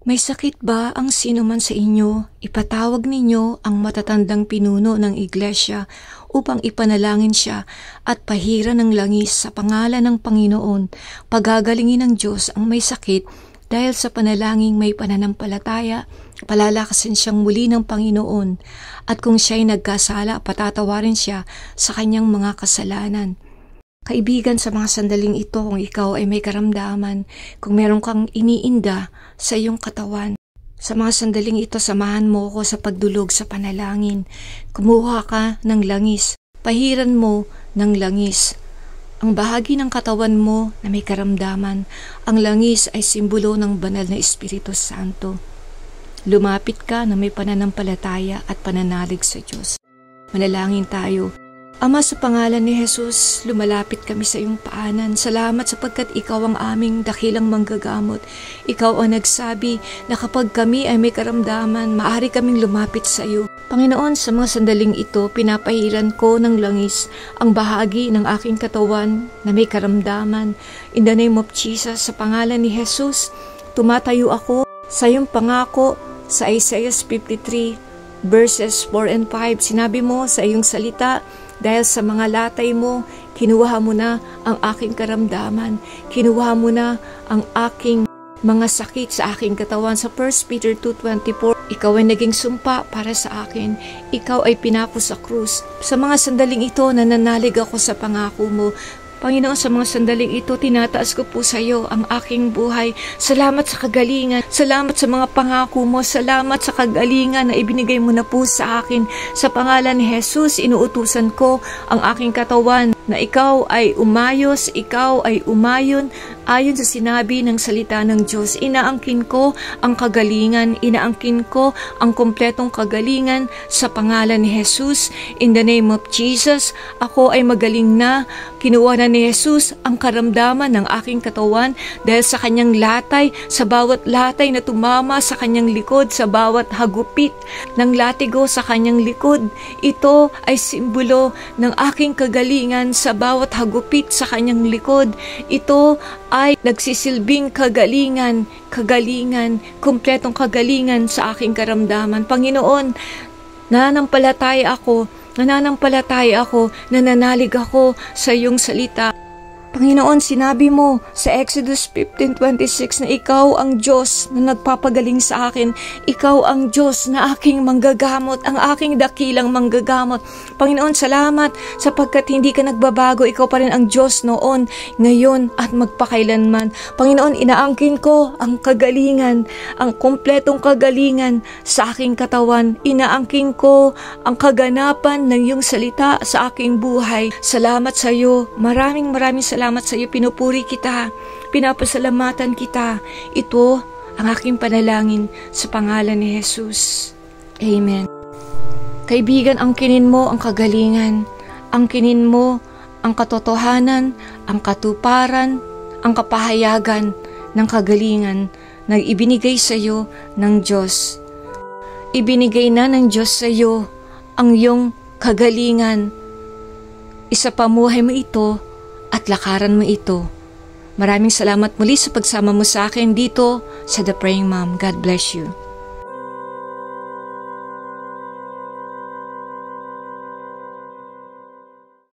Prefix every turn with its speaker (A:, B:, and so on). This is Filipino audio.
A: May sakit ba ang sino man sa inyo? Ipatawag ninyo ang matatandang pinuno ng iglesia upang ipanalangin siya at pahiran ng langis sa pangalan ng Panginoon. Pagagalingin ng Diyos ang may sakit dahil sa panalangin may pananampalataya, palalakasin siyang muli ng Panginoon. At kung siya'y nagkasala, patatawarin siya sa kanyang mga kasalanan. Kaibigan, sa mga sandaling ito, kung ikaw ay may karamdaman, kung meron kang iniinda sa iyong katawan, sa mga sandaling ito, samahan mo ko sa pagdulog sa panalangin. Kumuha ka ng langis, pahiran mo ng langis ang bahagi ng katawan mo na may karamdaman. Ang langis ay simbolo ng banal na Espiritu Santo. Lumapit ka na may pananampalataya at pananalig sa Diyos. Manalangin tayo. Ama, sa pangalan ni Jesus, lumalapit kami sa iyong paanan. Salamat sapagkat ikaw ang aming dakilang manggagamot. Ikaw ang nagsabi na kapag kami ay may karamdaman, maaari kaming lumapit sa iyo. Panginoon, sa mga sandaling ito, pinapahiran ko ng langis ang bahagi ng aking katawan na may karamdaman. In the name of Jesus, sa pangalan ni Jesus, tumatayo ako sa iyong pangako sa Isaiah 53 verses 4 and 5. Sinabi mo sa iyong salita, dahil sa mga latay mo, kinuha mo na ang aking karamdaman. Kinuha mo na ang aking mga sakit sa aking katawan. Sa 1 Peter 2:24, ikaw ay naging sumpa para sa akin. Ikaw ay pinako sa krus. Sa mga sandaling ito, nananalig ako sa pangako mo. Panginoon, sa mga sandaling ito, tinataas ko po sa iyo ang aking buhay. Salamat sa kagalingan. Salamat sa mga pangako mo. Salamat sa kagalingan na ibinigay mo na po sa akin. Sa pangalan ni Jesus, inuutusan ko ang aking katawan na ikaw ay umayos, ikaw ay umayon ayon sa sinabi ng salita ng Diyos. Inaangkin ko ang kagalingan, inaangkin ko ang kompletong kagalingan sa pangalan ni Jesus. In the name of Jesus, ako ay magaling na. Kinuha na ni Jesus ang karamdaman ng aking katawan dahil sa kanyang latay, sa bawat latay na tumama sa kanyang likod, sa bawat hagupit ng latigo sa kanyang likod. Ito ay simbolo ng aking kagalingan sa bawat hagupit sa kanyang likod. Ito ay nagsisilbing kagalingan, kompletong kagalingan sa aking karamdaman. Panginoon, nananampalataya ako, nananalig ako sa iyong salita. Panginoon, sinabi mo sa Exodus 15:26 na ikaw ang Diyos na nagpapagaling sa akin. Ikaw ang Diyos na aking manggagamot, ang aking dakilang manggagamot. Panginoon, salamat sapagkat hindi ka nagbabago. Ikaw pa rin ang Diyos noon, ngayon at magpakailanman. Panginoon, inaangkin ko ang kagalingan, ang kompletong kagalingan sa aking katawan. Inaangkin ko ang kaganapan ng iyong salita sa aking buhay. Salamat sa iyo. Maraming salamat sa iyo. Pinupuri kita. Pinapasalamatan kita. Ito ang aking panalangin sa pangalan ni Jesus. Amen. Kaibigan, angkinin mo ang kagalingan. Angkinin mo ang katotohanan, ang katuparan, ang kapahayagan ng kagalingan na ibinigay sa iyo ng Diyos. Ibinigay na ng Diyos sa iyo ang iyong kagalingan. Isapamuhay mo ito at lakaran mo ito. Maraming salamat muli sa pagsama mo sa akin dito sa The Praying Mom. God bless you.